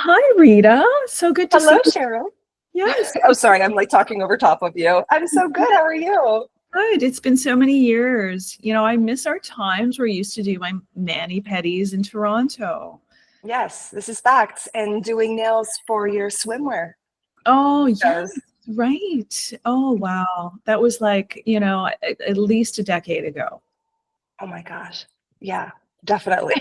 Hi, Rita. So good to see Hello, you. Cheryl. Yes, Oh, sorry, I'm like talking over top of you. I'm so good. How are you? good. It's been so many years. I miss our times where I used to do my mani-pedis in Toronto. Yes, this is facts. And doing nails for your swimwear Oh, yes, shows. right. Oh, wow. That was like, at least a decade ago. Oh my gosh. Yeah, definitely.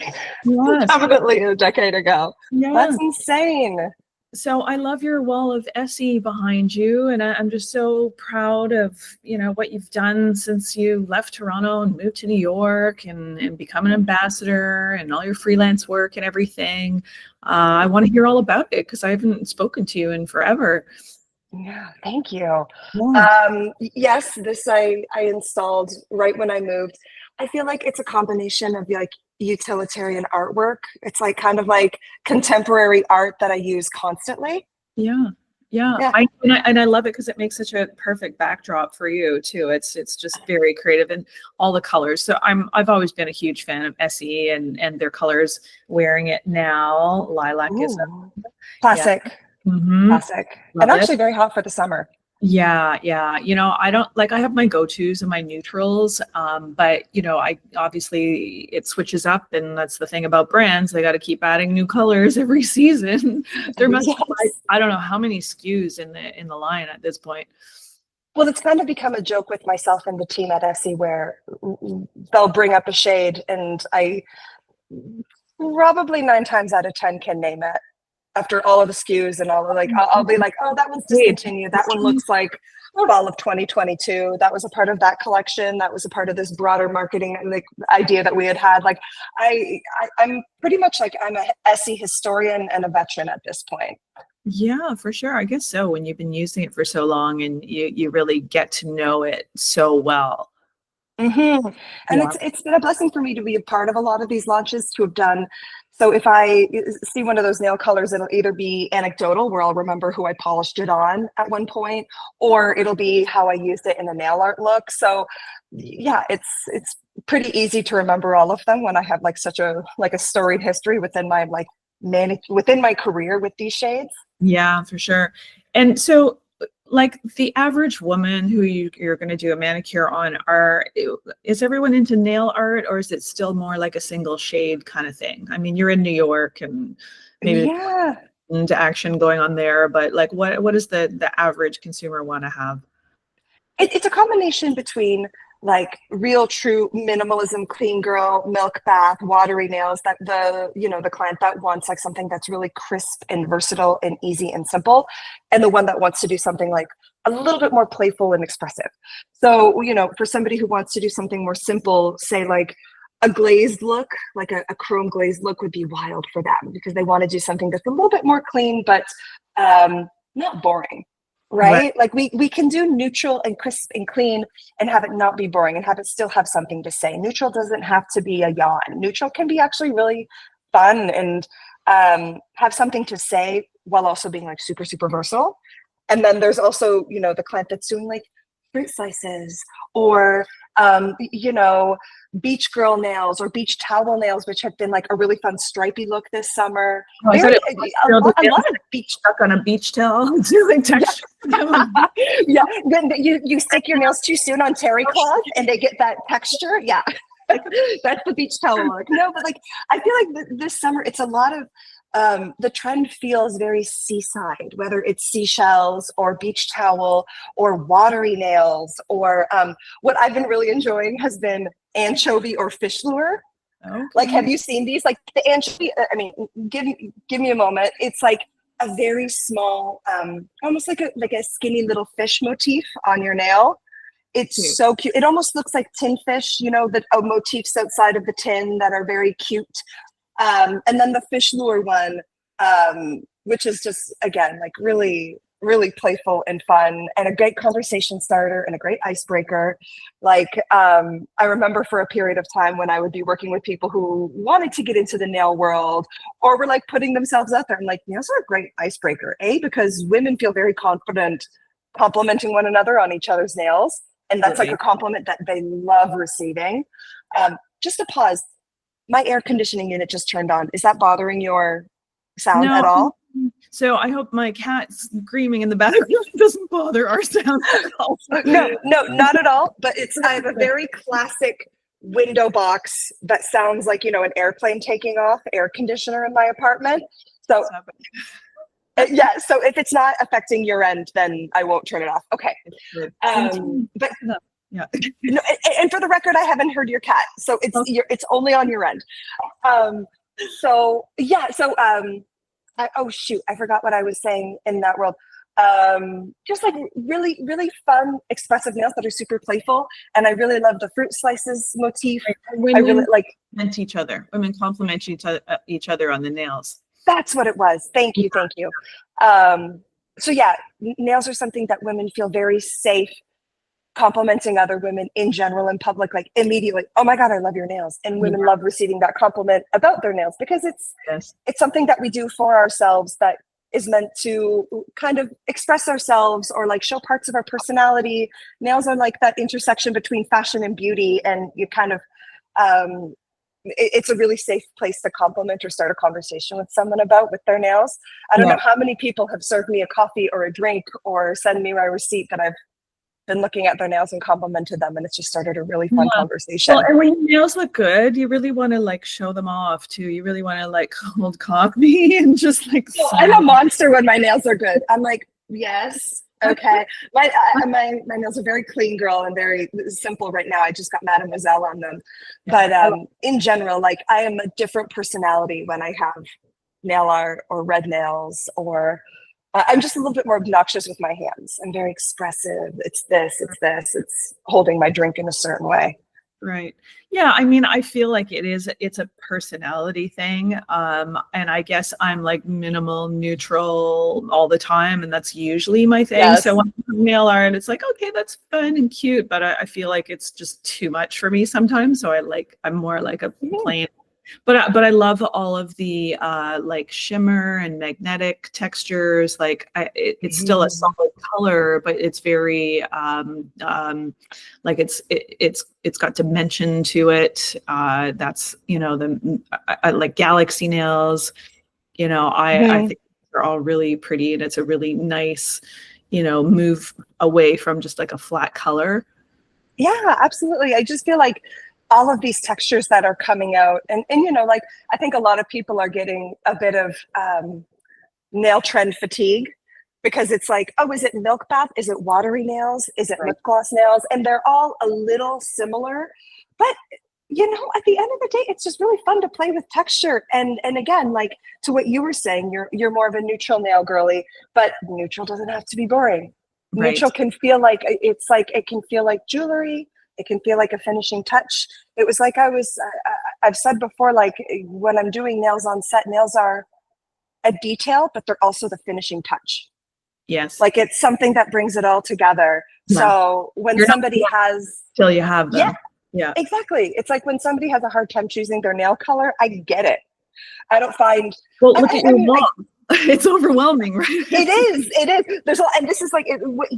Yes, Definitely a decade ago. That's yeah. insane. So I love your wall of Essie behind you, and I'm just so proud of what you've done since you left Toronto and moved to New York and become an ambassador and all your freelance work and everything. I want to hear all about it because I haven't spoken to you in forever. Yeah, thank you. Yeah. Yes, this I installed right when I moved. I feel like it's a combination of like utilitarian artwork. It's like kind of like contemporary art that I use constantly. Yeah. Yeah, Yeah. I love it because it makes such a perfect backdrop for you too. It's just very creative and all the colors. So I've always been a huge fan of Essie and their colors. Wearing it now, lilac is Ooh, yeah. classic, Hmm. classic, and Love it. actually very hot for the summer. Yeah, yeah. I don't like I have my go-tos and my neutrals. But I obviously it switches up, and that's the thing about brands. They got to keep adding new colors every season. There must be like, Yes. I don't know how many SKUs in the line at this point. Well, it's kind of become a joke with myself and the team at Essie where they'll bring up a shade, and I probably 9 times out of 10 can name it after all of the SKUs and all of like, I'll be like, oh, that one's Wait, discontinued. That one looks like fall of 2022. That was a part of that collection. That was a part of this broader marketing like idea that we had had. Like, I'm pretty much like I'm a Essie historian and a veteran at this point. yeah, for sure. I guess so. When you've been using it for so long and you really get to know it so well. Hmm. And Yeah. it's been a blessing for me to be a part of a lot of these launches to have done. So if I see one of those nail colors, it'll either be anecdotal, where I'll remember who I polished it on at one point, or it'll be how I used it in a nail art look. So yeah, it's pretty easy to remember all of them when I have like such a storied history within my like within my career with these shades. Yeah, for sure. And so, like the average woman who you're going to do a manicure on, is everyone into nail art, or is it still more like a single shade kind of thing? I mean, you're in New York, and maybe Yeah. there's into action going on there, but like, what does the average consumer want to have? It's a combination between like real true minimalism clean girl milk bath watery nails that the client that wants like something that's really crisp and versatile and easy and simple, and the one that wants to do something like a little bit more playful and expressive. So for somebody who wants to do something more simple, say like a glazed look, like a chrome glazed look would be wild for them because they want to do something that's a little bit more clean but not boring, Right. right? Like we can do neutral and crisp and clean and have it not be boring and have it still have something to say. Neutral doesn't have to be a yawn. Neutral can be actually really fun and have something to say while also being like super, super versatile. And then there's also, the client that's doing like fruit slices or, beach girl nails or beach towel nails, which have been like a really fun stripy look this summer. Oh, I thought Very, it was like, a the lot nails of beach. stuck on a beach towel. It's really Yeah. texture. Yeah, then you stick your nails too soon on terry cloth and they get that texture. Yeah. That's the beach towel look. No, but like I feel like this summer it's a lot of the trend feels very seaside, whether it's seashells or beach towel or watery nails or what I've been really enjoying has been anchovy or fish lure. Like, Okay. have you seen these? Like the anchovy, I mean, give me a moment. It's like a very small, almost like a skinny little fish motif on your nail. It's Cute. so cute. It almost looks like tin fish, the motifs outside of the tin that are very cute. And then the fish lure one, which is just again like really, really playful and fun, and a great conversation starter and a great icebreaker. Like I remember for a period of time when I would be working with people who wanted to get into the nail world or were like putting themselves out there. I'm like, nails are a great icebreaker, because women feel very confident complimenting one another on each other's nails, and that's like Absolutely. a compliment that they love receiving. Just a pause. My air conditioning unit just turned on. Is that bothering your sound No, at all? So I hope my cat screaming in the background doesn't bother our sound at all. No, not at all. But I have a very classic window box that sounds like, an airplane taking off, air conditioner in my apartment. So yeah, so if it's not affecting your end, then I won't turn it off. Okay. But yeah. And for the record, I haven't heard your cat, so it's only on your end. So yeah, so oh shoot, I forgot what I was saying in that world. Just like really, really fun, expressive nails that are super playful, and I really love the fruit slices motif. I really like each other. Women compliment each other on the nails. That's what it was. Thank you. So yeah, nails are something that women feel very safe complimenting other women in general in public, like immediately, oh my God, I love your nails. And women love receiving that compliment about their nails because it's something that we do for ourselves that is meant to kind of express ourselves or like show parts of our personality. Nails are like that intersection between fashion and beauty, and you kind of it's a really safe place to compliment or start a conversation with someone with their nails. I don't know how many people have served me a coffee or a drink or send me my receipt that I've been looking at their nails and complimented them, and it's just started a really fun conversation. Well, and when your nails look good, you really want to like show them off too. You really want to like hold coffee and just like. I'm a monster when my nails are good. I'm like, yes. Okay, my nails are very clean, girl, and very simple right now. I just got Mademoiselle on them, but in general, like I am a different personality when I have nail art or red nails, or I'm just a little bit more obnoxious with my hands. I'm very expressive. It's it's holding my drink in a certain way. Right. Yeah. I mean, I feel like it's a personality thing. And I guess I'm like minimal neutral all the time. And that's usually my thing. Yes. So when I have nail art, it's like, okay, that's fun and cute, but I feel like it's just too much for me sometimes. So I'm more like a plain, but I love all of the like shimmer and magnetic textures. Like it's still a solid color, but it's very like it's got dimension to it. That's I like galaxy nails. I think they're all really pretty, and it's a really nice move away from just like a flat color. Yeah, absolutely. I just feel like all of these textures that are coming out, and like I think a lot of people are getting a bit of nail trend fatigue, because it's like, oh, is it milk bath? Is it watery nails? Is it lip gloss nails? And they're all a little similar, but at the end of the day, it's just really fun to play with texture. And again, like to what you were saying, you're more of a neutral nail girly, but neutral doesn't have to be boring. Right. Neutral can feel like it can feel like jewelry. It can feel like a finishing touch. It was like I've said before, like when I'm doing nails on set, nails are a detail, but they're also the finishing touch. Yes. Like it's something that brings it all together. Yeah. So when somebody has. Till you have them. Yeah. Exactly. It's like when somebody has a hard time choosing their nail color, I get it. I don't find. Well, look at your mom. It's overwhelming, right? It is. There's and this is like, what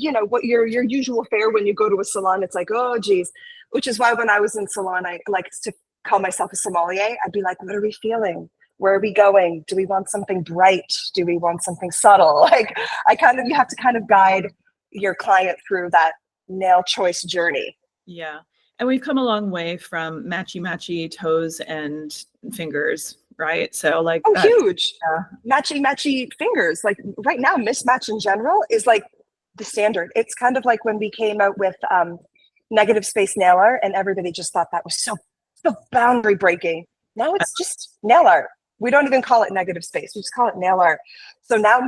your usual fare when you go to a salon. It's like, oh, geez. Which is why when I was in salon, I like to call myself a sommelier. I'd be like, what are we feeling? Where are we going? Do we want something bright? Do we want something subtle? Like you have to kind of guide your client through that nail choice journey. Yeah. And we've come a long way from matchy toes and fingers. Right. So like, huge. Matchy fingers. Like right now, mismatch in general is like the standard. It's kind of like when we came out with negative space nail art, and everybody just thought that was so boundary breaking. Now it's just nail art. We don't even call it negative space. We just call it nail art. So now,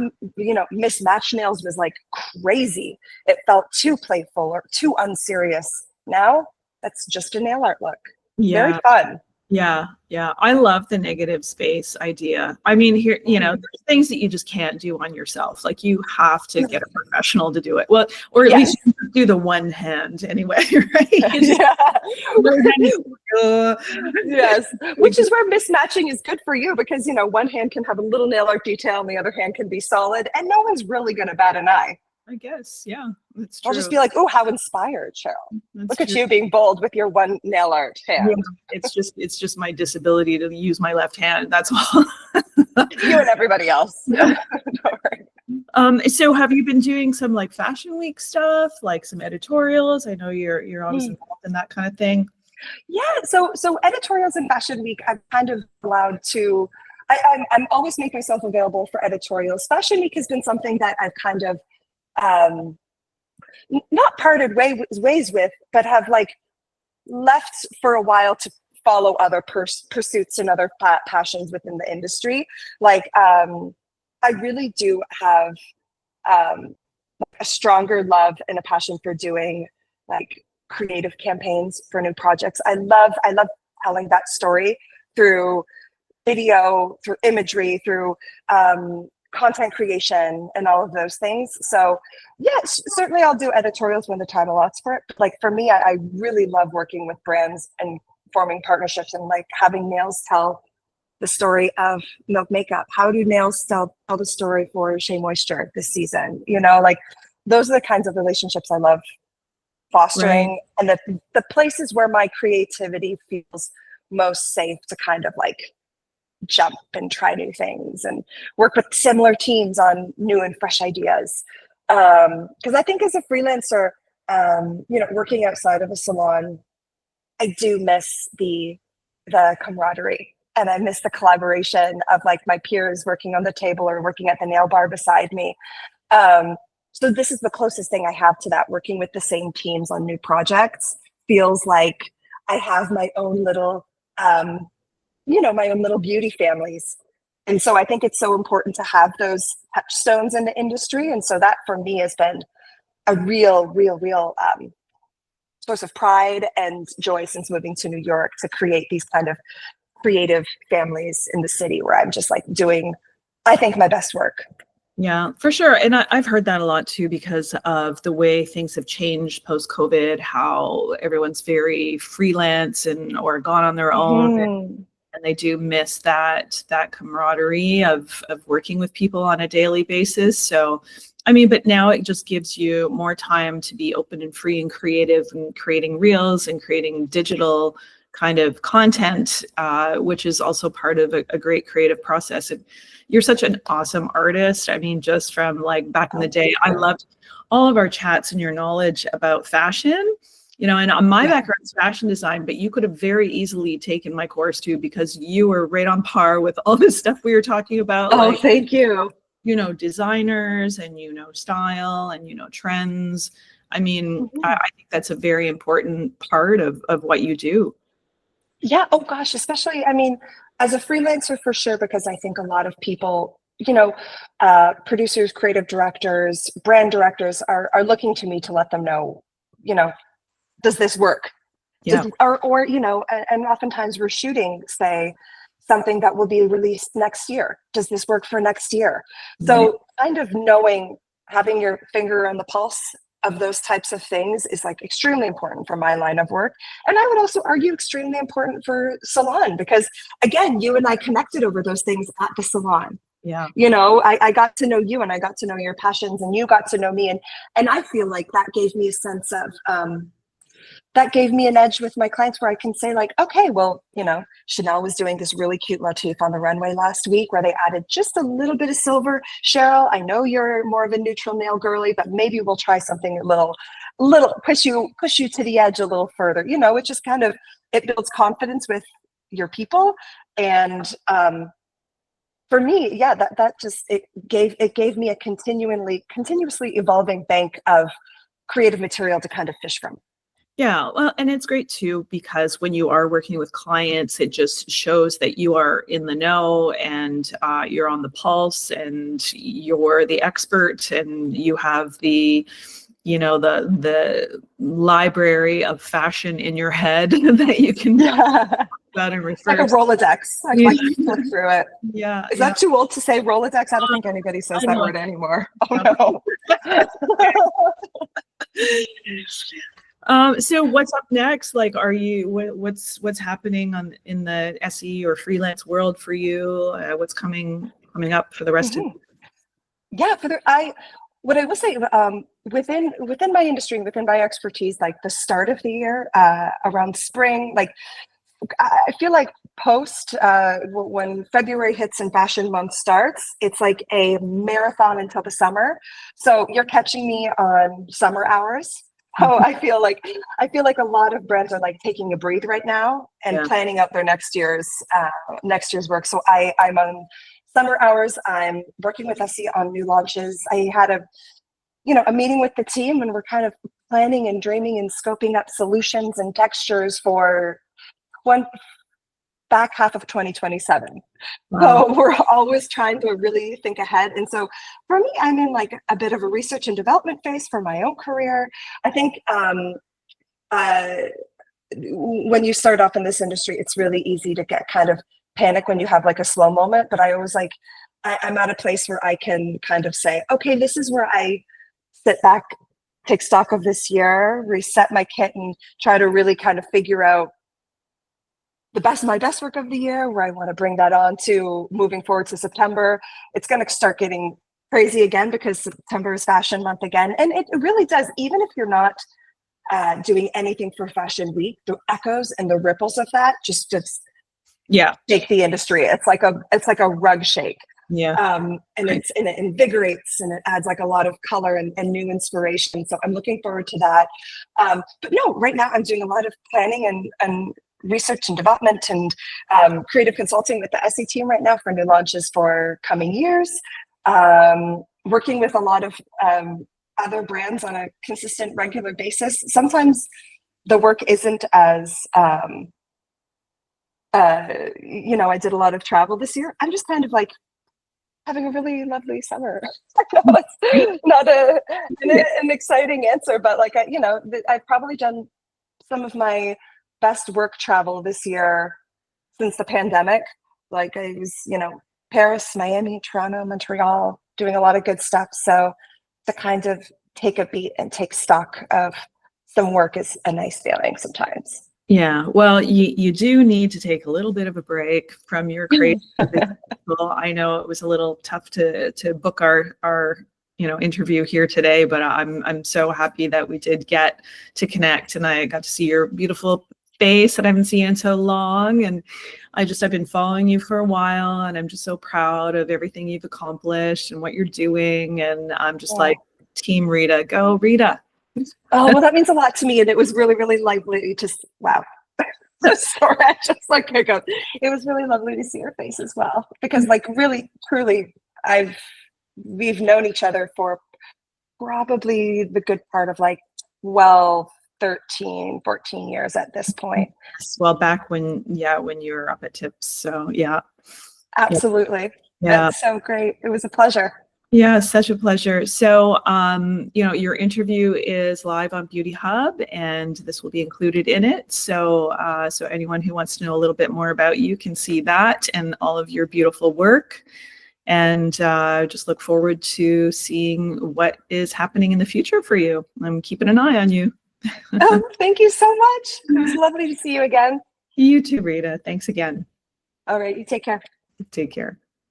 mismatch nails was like crazy. It felt too playful or too unserious. Now that's just a nail art look. Yeah. Very fun. Yeah. I love the negative space idea. I mean, here, there's things that you just can't do on yourself. Like you have to get a professional to do it. Well, or at least you do the one hand anyway, right? Yes. Which is where mismatching is good for you, because, one hand can have a little nail art detail and the other hand can be solid, and no one's really going to bat an eye. I guess. Yeah, that's I'll true. just be like, oh, how inspired, Cheryl. That's Look at true. you being bold with your one nail art Yeah, hand. it's just my disability to use my left hand. That's all. You and everybody else. Yeah. Don't worry. So have you been doing some like fashion week stuff, like some editorials? I know you're obviously involved in that kind of thing. Yeah, so editorials and fashion week, I'm kind of allowed to. I'm always make myself available for editorials. Fashion week has been something that I've kind of not parted ways with, but have like left for a while to follow other pursuits and other passions within the industry. Like I really do have a stronger love and a passion for doing like creative campaigns for new projects. I love telling that story through video, through imagery, through content creation and all of those things. So yes, certainly I'll do editorials when the time allots for it. But like for me, I really love working with brands and forming partnerships and like having nails tell the story of Milk Makeup. How do nails tell the story for Shea Moisture this season? You know, like those are the kinds of relationships I love fostering, right. And the places where my creativity feels most safe to kind of like jump and try new things and work with similar teams on new and fresh ideas. Because I think as a freelancer, working outside of a salon, I do miss the camaraderie, and I miss the collaboration of like my peers working on the table or working at the nail bar beside me. So this is the closest thing I have to that. Working with the same teams on new projects feels like I have my own little, my own little beauty families. And so I think it's so important to have those touchstones in the industry. And so that for me has been a real source of pride and joy since moving to New York, to create these kind of creative families in the city where I'm just like doing, I think, my best work. Yeah, for sure. And I've heard that a lot too, because of the way things have changed post-COVID, how everyone's very freelance or gone on their own. And they do miss that camaraderie of working with people on a daily basis. So, I mean, but now it just gives you more time to be open and free and creative and creating reels and creating digital kind of content, which is also part of a great creative process. And you're such an awesome artist. I mean, just from like back in the day, I loved all of our chats and your knowledge about fashion. And on my background is fashion design, but you could have very easily taken my course too, because you were right on par with all this stuff we were talking about. Oh, like, thank you. Designers and style and trends. I mean, I think that's a very important part of what you do. Yeah. Oh gosh, especially, I mean, as a freelancer for sure, because I think a lot of people, producers, creative directors, brand directors are looking to me to let them know, does this work? Yeah. Or and oftentimes we're shooting, say, something that will be released next year. Does this work for next year? So kind of having your finger on the pulse of those types of things is like extremely important for my line of work. And I would also argue extremely important for salon, because again, you and I connected over those things at the salon. Yeah. I got to know you, and I got to know your passions, and you got to know me. And I feel like that gave me a sense of, that gave me an edge with my clients where I can say like, okay, well, Chanel was doing this really cute motif on the runway last week where they added just a little bit of silver. Cheryl, I know you're more of a neutral nail girly, but maybe we'll try something a little push you to the edge a little further. It just kind of, it builds confidence with your people. And for me, yeah, that just, it gave me a continuously evolving bank of creative material to kind of fish from. Yeah, well, and it's great too, because when you are working with clients, it just shows that you are in the know, and you're on the pulse, and you're the expert, and you have the library of fashion in your head that you can about and refer. Like a Rolodex. I like to flip through it. Yeah. Is that too old to say Rolodex? I don't think anybody says that word anymore. Oh no. So what's up next? Like, what's happening in the SE or freelance world for you? What's coming up for the rest of? Yeah, what I will say, within my industry and within my expertise, like the start of the year, around spring, like I feel like post when February hits and fashion month starts, it's like a marathon until the summer. So you're catching me on summer hours. Oh, I feel like a lot of brands are like taking a breathe right now and Yeah. planning out their next year's work. So I'm on summer hours. I'm working with Essie on new launches. I had a meeting with the team, and we're kind of planning and dreaming and scoping up solutions and textures for one back half of 2027. Wow. So we're always trying to really think ahead. And so for me, I'm in like a bit of a research and development phase for my own career. I think when you start off in this industry, it's really easy to get kind of panic when you have like a slow moment. But I always like, I'm at a place where I can kind of say, okay, this is where I sit back, take stock of this year, reset my kit, and try to really kind of figure out my best work of the year, where I want to bring that on to moving forward to September. It's going to start getting crazy again because September is fashion month again. And it really does, even if you're not doing anything for Fashion Week, the echoes and the ripples of that just Yeah. shake the industry. It's like a rug shake. Yeah. And it invigorates, and it adds like a lot of color and new inspiration. So I'm looking forward to that. But no, right now I'm doing a lot of planning and research and development and creative consulting with the Essie team right now for new launches for coming years. Working with a lot of other brands on a consistent, regular basis. Sometimes the work isn't as I did a lot of travel this year. I'm just kind of like having a really lovely summer. It's not an exciting answer, but like I've probably done some of my best work travel this year since the pandemic. Like I was, Paris, Miami, Toronto, Montreal, doing a lot of good stuff. So to kind of take a beat and take stock of some work is a nice feeling sometimes. Yeah, well, you do need to take a little bit of a break from your crazy schedule. I know it was a little tough to book our interview here today, but I'm so happy that we did get to connect, and I got to see your beautiful face that I haven't seen in so long. And I've been following you for a while, and I'm just so proud of everything you've accomplished and what you're doing. And I'm just like, Team Rita, go Rita. Oh, well, that means a lot to me. And it was really, really lovely. Wow. Sorry, I just like hiccup. It was really lovely to see your face as well. Because like really, truly, we've known each other for probably the good part of like 13, 14 years at this point. Well, back when you were up at Tips. So yeah. Absolutely. Yeah. That's so great. It was a pleasure. Yeah, such a pleasure. So, your interview is live on Beauty Hub, and this will be included in it. So, so anyone who wants to know a little bit more about you can see that and all of your beautiful work. And just look forward to seeing what is happening in the future for you. I'm keeping an eye on you. Oh, thank you so much. It was lovely to see you again. You too, Rita. Thanks again. All right, you take care. Take care.